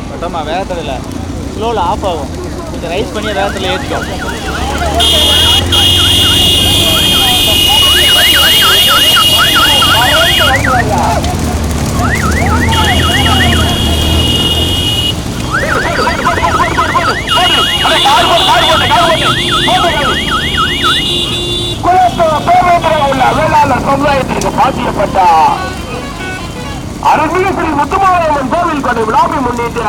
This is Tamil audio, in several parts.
பட்டமா வேகத்தில் இல்லை, ஸ்லோவில் ஆஃப் ஆகும். கொஞ்சம் ரைஸ் பண்ணி வேகத்தில் ஏற்றிக்கும். வேளாளர் சமுதாயத்திற்கு பாத்தியப்பட்ட அருள்மிகு ஸ்ரீ முத்துமாரியம்மன் கோவில் கொடை விழாவை முன்னிட்டு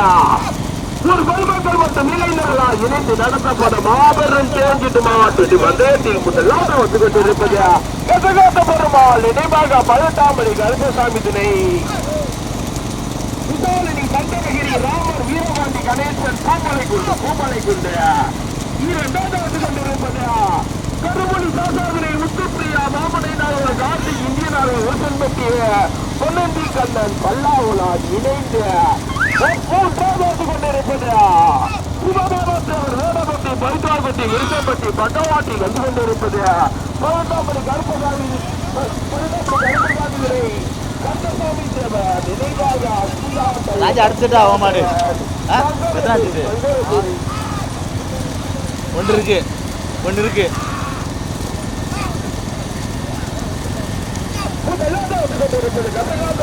ஒரு பொதுமக்கள் மற்றும் இளைஞர்களால் இணைந்து நடத்தப்படும் மாபெரும் தேஞ்சிட்டு மாவட்டத்தில் வந்தயத்தில் முதலாக வந்து கொண்டிருப்பது கசகாத்த பெருமாள் நினைவாக பழத்தாமரை கருப்பசாமி துணை விசாலினி கண்டகிரி ராமர் வீரபாண்டி கணேசன் பூமலை குண்டு இரண்டாவது வந்து கொண்டிருப்பது கருமொழி சாசாவினை முத்துப்பிரியா மாமனை நாளவர் கார்த்திக் இந்திய நாளவர் ஓசன்பட்டி பொன்னந்தி கண்ணன் பல்லாவுலால் இணைந்து மூன்றாவது கொண்டிருப்பது சிவபாபத்தவர் வேடப்பட்டி பைத்தாப்பட்டி விருப்பப்பட்டி பட்டவாட்டி வந்து கொண்டிருப்பது பழத்தாமரை கருப்பசாமி கந்தசாமி தேவர் நினைவாக அடுத்துட்டா ஆக மாடு ஒன்று இருக்கு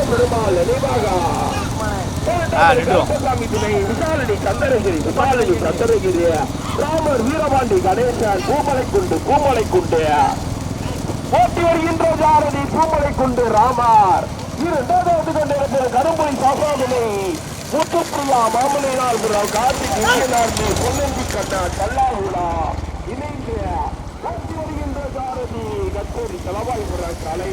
பெருமாள் நினைவாக விசாலனி சந்திரகிரி ராமர் வீரபாண்டி கணேசன் பூமலை குண்டு போட்டி வருகின்ற ஜாரதி பூமலை குண்டு ராமர் இரண்டாவது கொண்டிருக்கிற கரும்புலி சாசாவினை முத்துப்பிரியா மாமலையார் கார்த்திக் பொன்னந்தி கண்ணா கல்லாவுலா இணைந்து போட்டி வருகின்ற ஜாரதி கத்தூரி தலவாய்புர கலை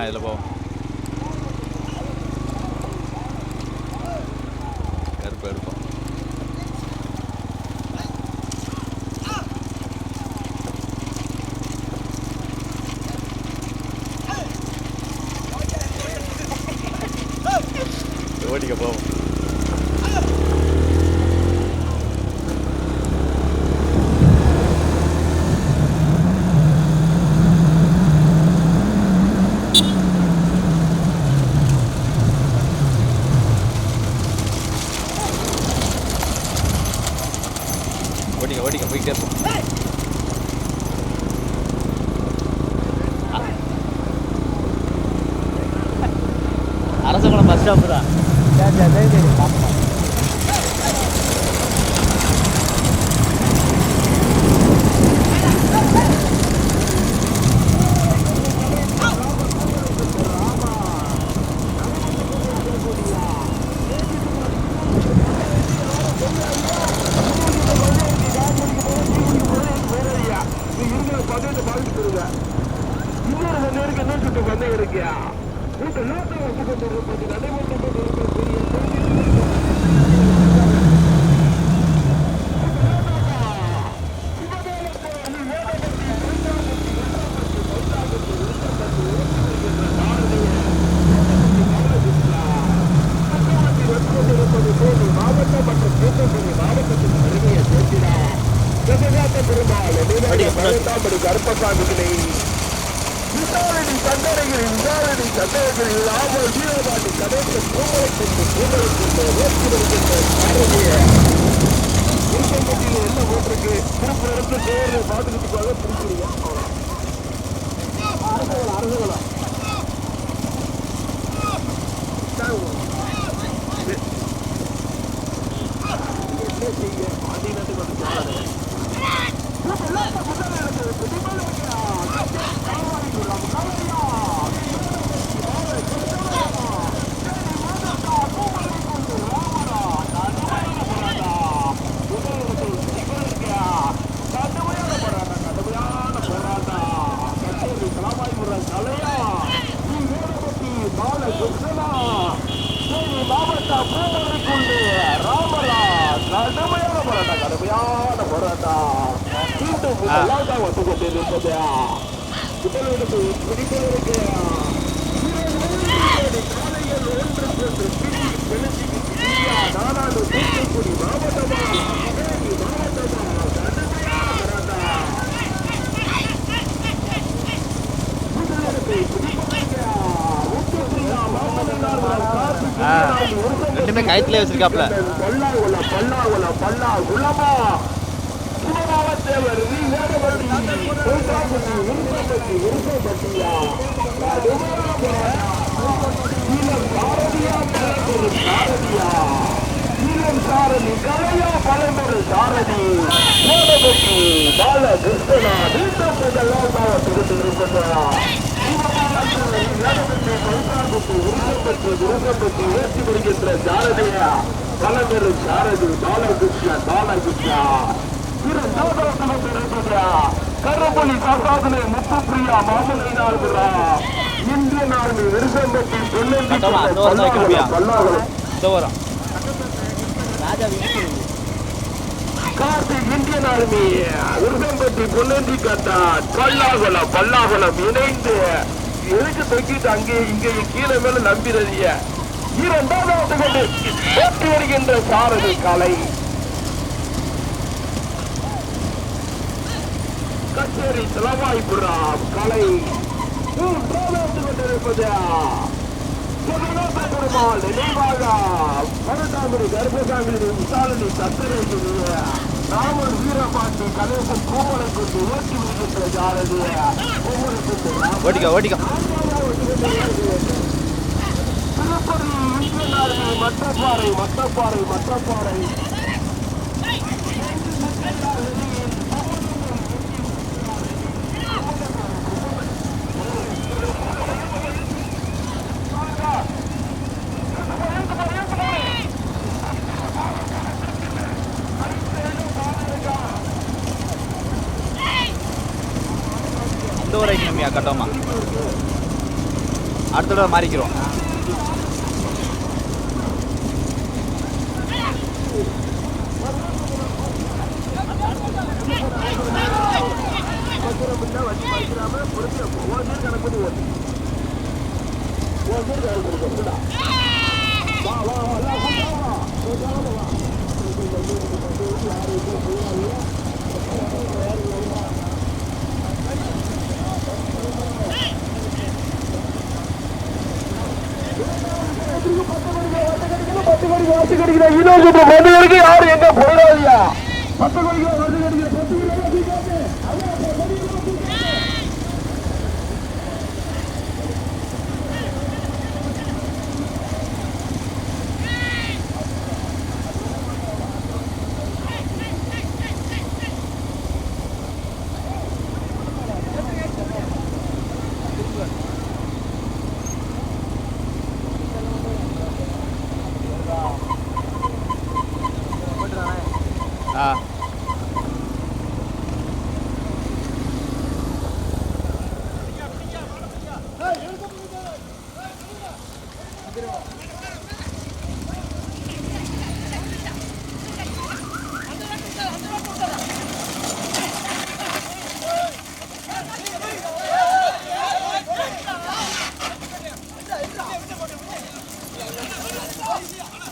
இதில் போவோம். கருப்பு எடுப்போம். ஓடிக்க போவோம். ஓடிக்க போய்கிட்டே இருப்போம். அரசகுளம் பஸ் ஸ்டாப்பு தான். முதலாவதாக வந்து கொண்டிருப்பது முதலிடத்தை பிடிப்பதற்கு காலையில் ஒன்று நாடாளு தூத்துக்குடி மாவட்டமா ரெண்டுமே கயத்திலே வச்சிருக்காப்ல. கருப்பணி காசாதனை முத்துப்பிரியா மாமனார் இந்திய நாடு விருசம்பட்டி கார்த்திக் இந்தியன் ஆர்மி விருசம்பட்டி பொன்னந்தி கட்டா பல்லாகுளம் இணைந்து எதுக்கு தொங்கிட்டு அங்கே இங்கே கீழே மேல நம்பிறதிய இரண்டாவது கொண்டு போட்டி வருகின்ற சாரதி கலை கச்சேரி தலவாய்புரம் கலை மூன்றாவது கொண்டிருப்பது பெருமாள் நினைவாக பரதாமரி கர்ப்பசாமி விசாரணை சத்திரை ராமன் வீரபாண்டி கணேசன் கோவலை கொண்டு ஓட்டி வருகின்ற சாரதி ஓட்டிக்கோ திருப்பதி இந்தியன் மட்டப்பாறை இந்த ஒரு ஐக்கியமியா கட்டோமா அடுத்த தடவை மாறிக்கிறோம். யாரு எங்க போயிடாதியா 10 மணிக்கு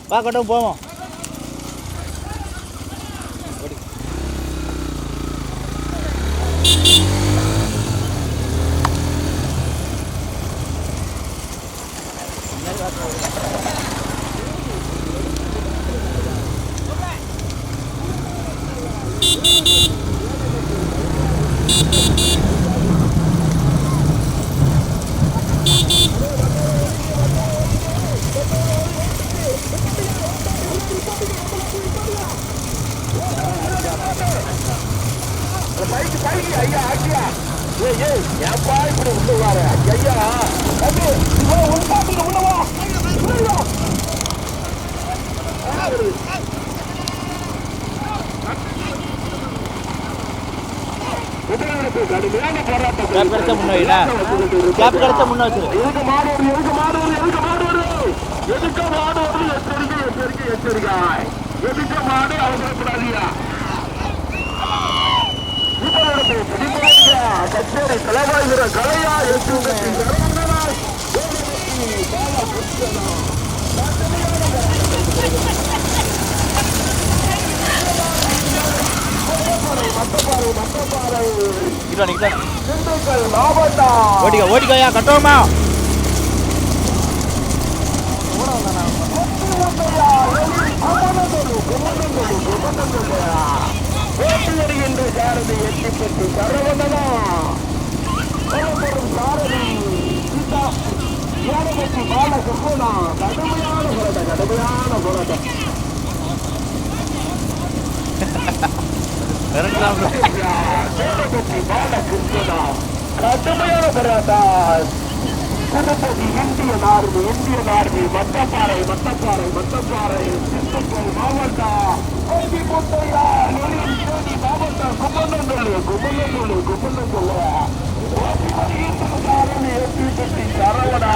பார்க்கட்டும் போவோம். தலைவாய்கிற கலையா எட்டு ஓடிக்கோயா கட்டோமா ஓட்டி வருகின்ற சாரதி எட்டிப்பட்டு சரவணனா சாரதி ஏழபத்தி பால சுப்பனா கடுமையான போராட்டம் ஏழபத்தி பால சுப்பனா கடுமையான போராட்டம் திருப்பதி இந்திய நார்மி மட்டப்பாறை சித்தப்பூர் மாவட்டம் மாவட்டம் கும்பலங்குள்ளு சரவணா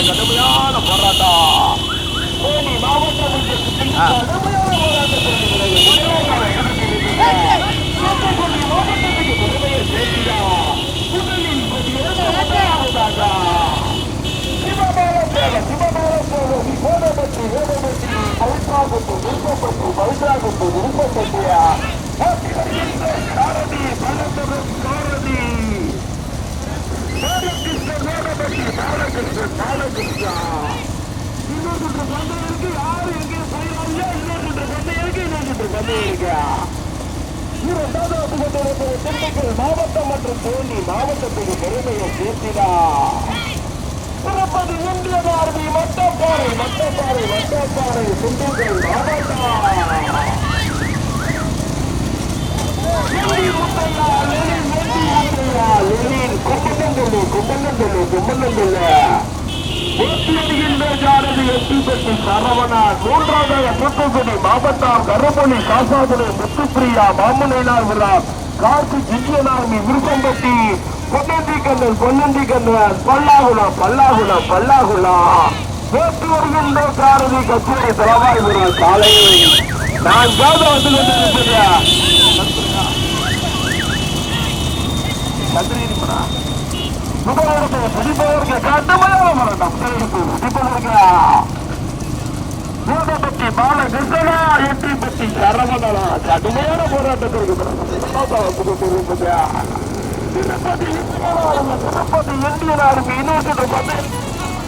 கடுமையான போராட்டம் மாவட்டம் மற்றும் தேனி மாவட்டத்துக்கு பெருமையை சேர்த்தினார். திருப்பதி இந்திய நார்மி மட்டப்பாறை சுண்டுகள் சரவணா மூன்றாவது தூத்துக்குடி மாவட்டம் கருப்பொலி காசாதுரை முத்துப்பிரியா மாமுனைநாள் விழா கார்த்திக் இந்திய நார்மி விருப்பம்பட்டி பொன்னந்தி கண்ணன் பல்லாகுளம் பேசி வருகின்ற காரதி கச்சேரி தலைவாய் விழா காலையில் நான் ஜாத வந்து கொண்டிருக்கிறேன். பிடிப்பதற்கு கடுமையான போராட்டம் மூடப்பட்டி பாலகிருஷ்ணனா எட்டிப்பட்டி சரவணனா கடுமையான போராட்டத்திற்கு திருப்பதி இந்திய நாடுக்கு இன்னொரு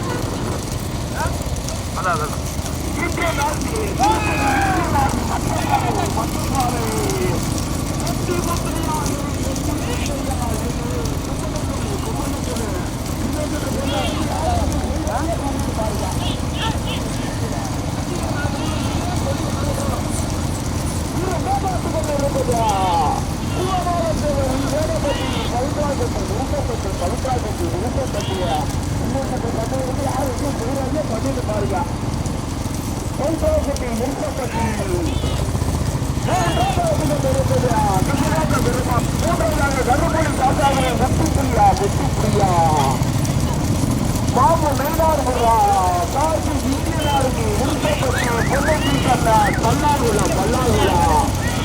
மாமு நெய்னார் முறா காசி இந்தியனாருக்கு பல்லாகுளம்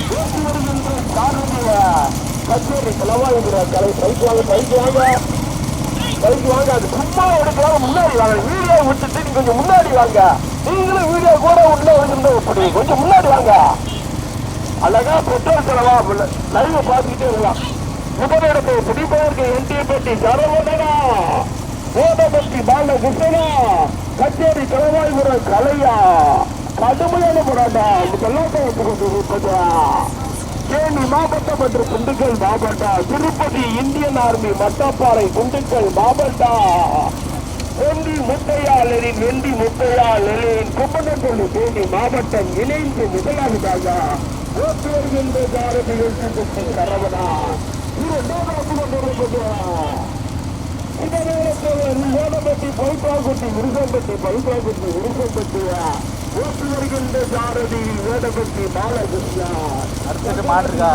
பேசி வருகின்ற சாரதிய கச்சேரி செலவாகிற கலை பைக்கு வாங்க அது சும்மா எடுக்கலாம் முன்னாடி வாங்க வீடியோ விட்டுட்டு நீங்க கொஞ்சம் முன்னாடி வாங்க நீங்களும் வீடியோ கூட உள்ள வருகின்ற எப்படி கொஞ்சம் முன்னாடி வாங்க அழகா பெட்ரோல் செலவா லைவ் பார்த்துக்கிட்டே இருக்கலாம். முதலிடத்தை பிடிப்பதற்கு என்டிபட்டி சரவணனா கோடபட்டி பாலகிருஷ்ணனா கச்சேரி தலைவாய்முறை கலையா கடுமையான போராட்டம் இதெல்லாம் கொண்டிருப்பதா தேனி மாவட்டம் மற்றும் திண்டுக்கல் மாவட்டம் திருப்பதி இந்தியன் ஆர்மி மட்டப்பாறை திண்டுக்கல் மாவட்டம் வெண்டி முத்தையா லெனின் கும்பனப்பள்ளி தேனி மாவட்டம் இணைந்து முதலாவதாக ஓட்டு வருகின்ற சாரதி சரவணா இரண்டாவது கொண்டிருப்பதா வேடப்பட்டி பைப்பாக்குட்டி விருசம்பட்டி பைப்பாக்குட்டி விருசம்பட்டியா ஓட்டு வருகின்ற சாரதி வேடப்பட்டி பாலகிருஷ்ணா அடுத்தது மாடு இருக்கா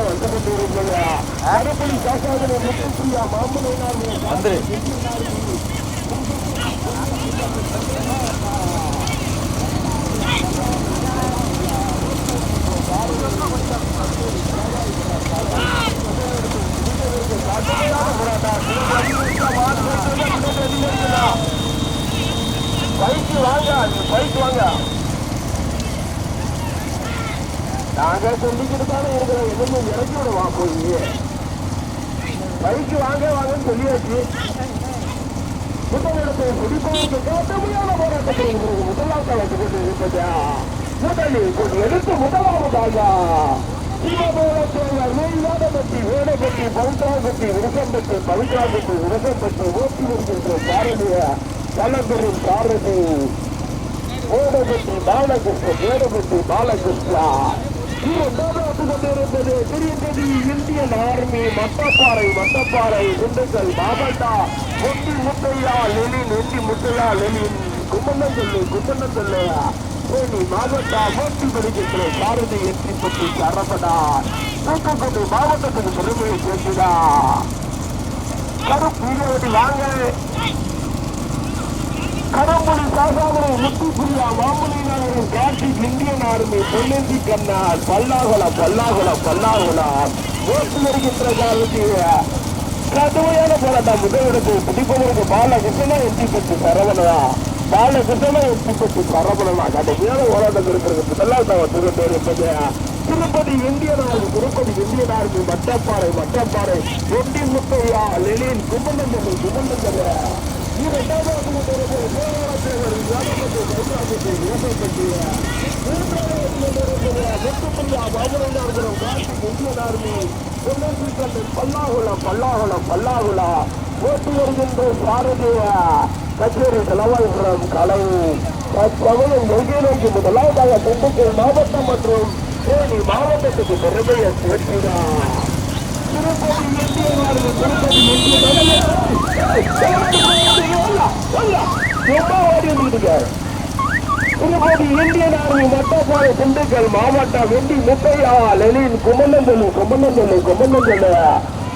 வந்து கொண்டிருப்பதா அரைப்படி சாசாதனை முத்துப்பிரியா மாமனை வந்துரு பைக்கு வாங்க பைக் வாங்க நாங்க சொல்லிக்கிட்டு தானே இருக்கிறோம் எதுவும் இறக்கி விடுவா போய் பைக்கு வாங்க வாங்கன்னு சொல்லியாச்சு முதலிடத்தை பிடிப்பதற்கு கடுமையான போராட்டத்தை முதலாவது வந்து கொண்டு இருப்பதா முதலில் கொஞ்சம் எடுத்து முதலாவதாக வேடப்பட்டி வேடப்பட்டி பவுத்ராப்பட்டி விருசம்பட்டி பவித்ராப்பட்டி விருசம்பட்டி ஓட்டி வருகின்ற சாரதிய கலம்பெரும் சாரதி வேடப்பட்டி பாலகிருஷ்ண வேடப்பட்டி பாலகிருஷ்ணா கொண்டிருப்பது திருப்பதி இந்தியன் ஆர்மி மட்டப்பாறை திண்டுக்கல் மாவட்டா ஒட்டி முத்தையா லெனின் ஒட்டி முத்தையா லெனின் கும்பண்ணம் சொல்லு தேனி மாவட்டா ஓட்டி வருகின்ற சாரதி எட்டி பற்றி சரபடா தூத்துக்குடி மாவட்டத்துக்கு பெருமையை சேர்த்துடா கருப்பு வாங்க கடம்புடி சாசாமரை முத்துப்பிரியா மாமணி நகரின் கார்த்திக் இந்தியன் ஆர்மி பொன்னந்தி கண்ணால் பல்லாகுளா ஓட்டு வருகின்ற காலத்தில் கடுமையான போராட்டம் முதலிடத்தை பிடிப்பதற்கு பாலகிருஷ்ணா எட்டி பெற்று சரவணா கடுமையான போராட்டம் இருக்கிறது முதலாவது திருப்பதி இருப்பது திருப்பதி இந்தியன் ஆர்மி மட்டப்பாறை ஒட்டி முத்தையா லெனின் கும்பந்தல் பல்லாகுளா ஓட்டி வருகின்ற சாரதிய கச்சேரி செலவாயிரம் கலவு தற்சமயம் எங்கே நோக்கி முதலாவதாக திண்டுக்கல் மாவட்டம் மற்றும் தேனி மாவட்டத்துக்கு பெருமையை சேர்க்கிறார். திருப்பதி இந்தியன் ஆர்மி மட்டப்பாறை திண்டுக்கல் மாவட்டம் வெண்டி முத்தையா லெனின் கும்பந்தல்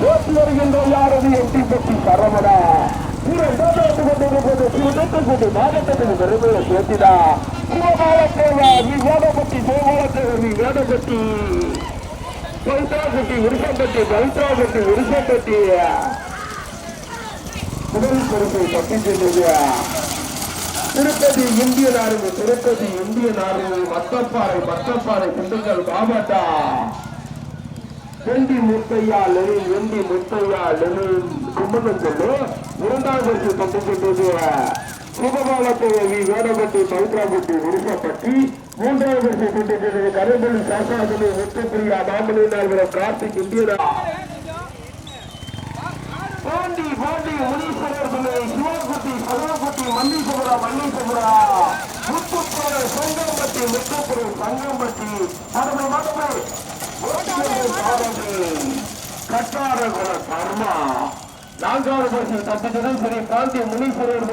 ஓட்டு வருகின்ற யாரது எட்டி பற்றி சரவணா கொண்டிருப்பது மாவட்டத்துக்கு பெருமையை சேர்த்திடா வேடப்பட்டி வேடப்பட்டி பவித்ராப்பட்டி விருசம்பட்டி முதல் பொறுப்பை பற்றி சென்றது திருப்பதி இந்தியன் ஆர்மி மட்டப்பாறை திண்டுக்கல் மாவட்டா வெண்டி முத்தையா லெனின் கும்பலம் சொல்லு இரண்டாம் பரிசு பற்றி சென்றது சுபகாலத்தை வேடப்பட்டி பவித்ராப்பட்டி விருசப்பட்டி மூன்றாவது பரிசு பற்றி சென்றது கரும்பள்ளி சாசாதனை முத்துப்பிரியா மாமணி நகரம் கார்த்திக் இந்தியனா பாண்டி முனீஸ்வரர் பிள்ளை சிவகுட்டி சதவகுட்டி மல்லீஸ்வரா முத்துப்புற சங்கம்பட்டி மடமை கட்டாரகுல கர்மா நான்காவது பரிசு தப்பிச்சதும் சரி பாண்டி முனீஸ்வரர்